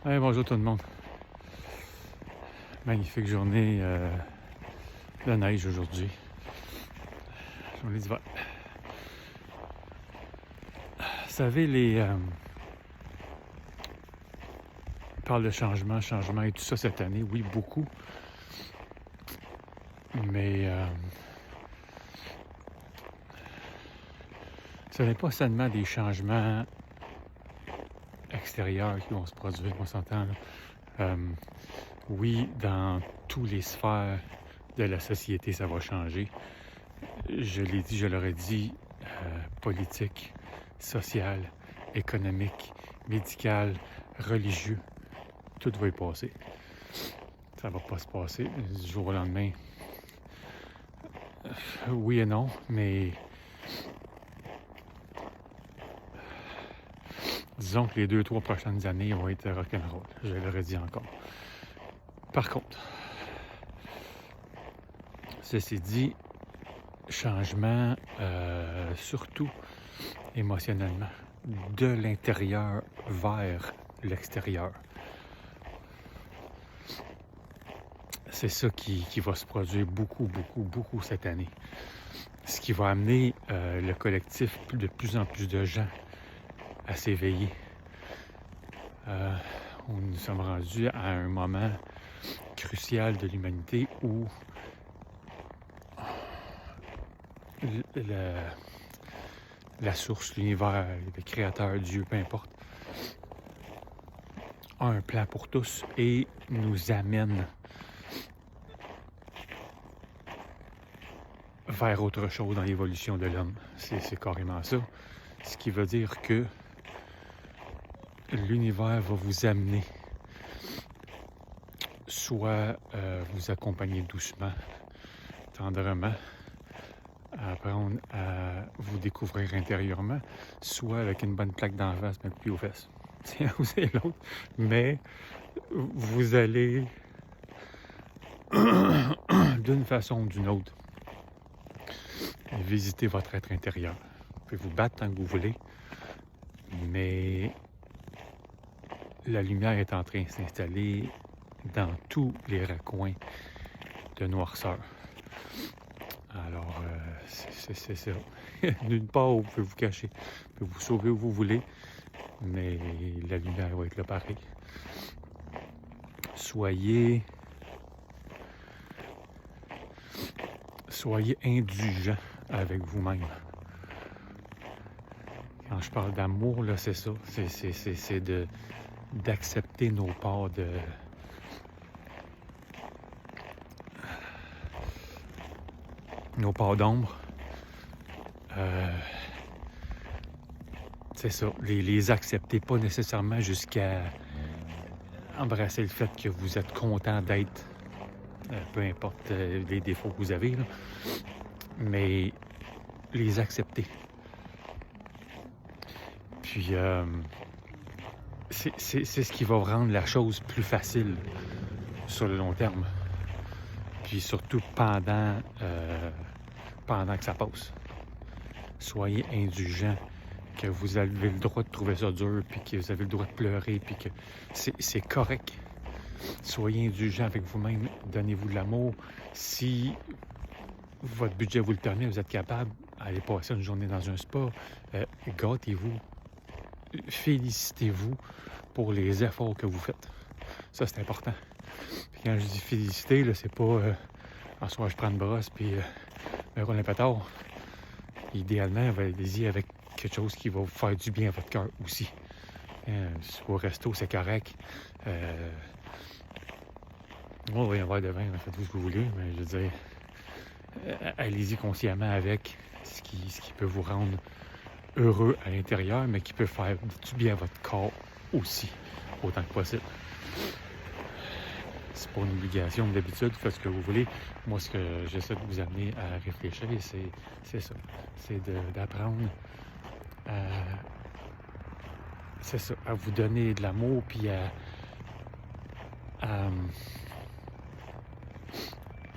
Hey, bonjour tout le monde. Magnifique journée de neige aujourd'hui. Journée d'hiver. Vous savez, on parle de changement et tout ça cette année. Oui, beaucoup. Mais ce n'est pas seulement des changements extérieurs qui vont se produire, on s'entend. Oui, dans toutes les sphères de la société, ça va changer. Je l'ai dit, je l'aurais dit, politique, social, économique, médical, religieux, tout va y passer. Ça va pas se passer du jour au lendemain. Oui et non, mais disons que les 2-3 prochaines années vont être rock'n'roll, je le redis encore. Par contre, ceci dit, changement surtout émotionnellement, de l'intérieur vers l'extérieur. C'est ça qui va se produire beaucoup cette année. Ce qui va amener le collectif de plus en plus de gens à s'éveiller. Nous sommes rendus à un moment crucial de l'humanité où la source, l'univers, le créateur, Dieu, peu importe, a un plan pour tous et nous amène vers autre chose dans l'évolution de l'homme. C'est carrément ça. Ce qui veut dire que l'univers va vous amener soit vous accompagner doucement, tendrement, à apprendre à vous découvrir intérieurement, soit avec une bonne plaque d'en face, mais plus aux fesses. C'est un ou c'est l'autre. Mais vous allez, d'une façon ou d'une autre, visiter votre être intérieur. Vous pouvez vous battre tant que vous voulez, mais la lumière est en train de s'installer dans tous les recoins de noirceur. Alors, c'est ça. D'une part, vous pouvez vous cacher, vous pouvez vous sauver où vous voulez, mais la lumière va être là pareil. Soyez indulgent avec vous-même. Quand je parle d'amour, là, c'est ça. C'est d'accepter nos parts d'ombre. C'est ça. Les accepter, pas nécessairement jusqu'à embrasser le fait que vous êtes content d'être, peu importe les défauts que vous avez, là, mais les accepter. Puis, c'est ce qui va rendre la chose plus facile sur le long terme. Puis surtout pendant que ça passe. Soyez indulgents, que vous avez le droit de trouver ça dur, puis que vous avez le droit de pleurer, puis que c'est correct. Soyez indulgents avec vous-même, donnez-vous de l'amour. Si votre budget vous le permet, vous êtes capable, allez passer une journée dans un spa, gâtez-vous, félicitez-vous pour les efforts que vous faites. Ça, c'est important. Puis quand je dis féliciter, là, c'est pas en soi je prends une brosse puis me roule un pétard. Idéalement, allez-y avec quelque chose qui va vous faire du bien à votre cœur aussi. Au resto, c'est correct. Oui, un verre de vin, faites-vous ce que vous voulez, mais je veux dire, allez-y consciemment avec ce qui peut vous rendre heureux à l'intérieur, mais qui peut faire du bien à votre corps aussi, autant que possible. C'est pas une obligation d'habitude, faites ce que vous voulez. Moi, ce que j'essaie de vous amener à réfléchir, c'est ça. C'est d'apprendre à vous donner de l'amour, puis à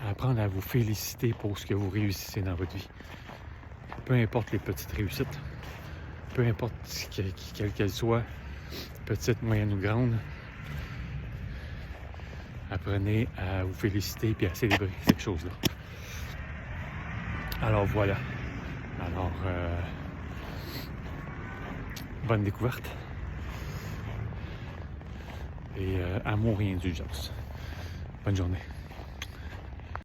apprendre à vous féliciter pour ce que vous réussissez dans votre vie. Peu importe les petites réussites, peu importe quelle qu'elle soit, petite, moyenne ou grande, apprenez à vous féliciter et à célébrer cette chose-là. Alors voilà. Alors, bonne découverte. Et amour et indulgence. Bonne journée.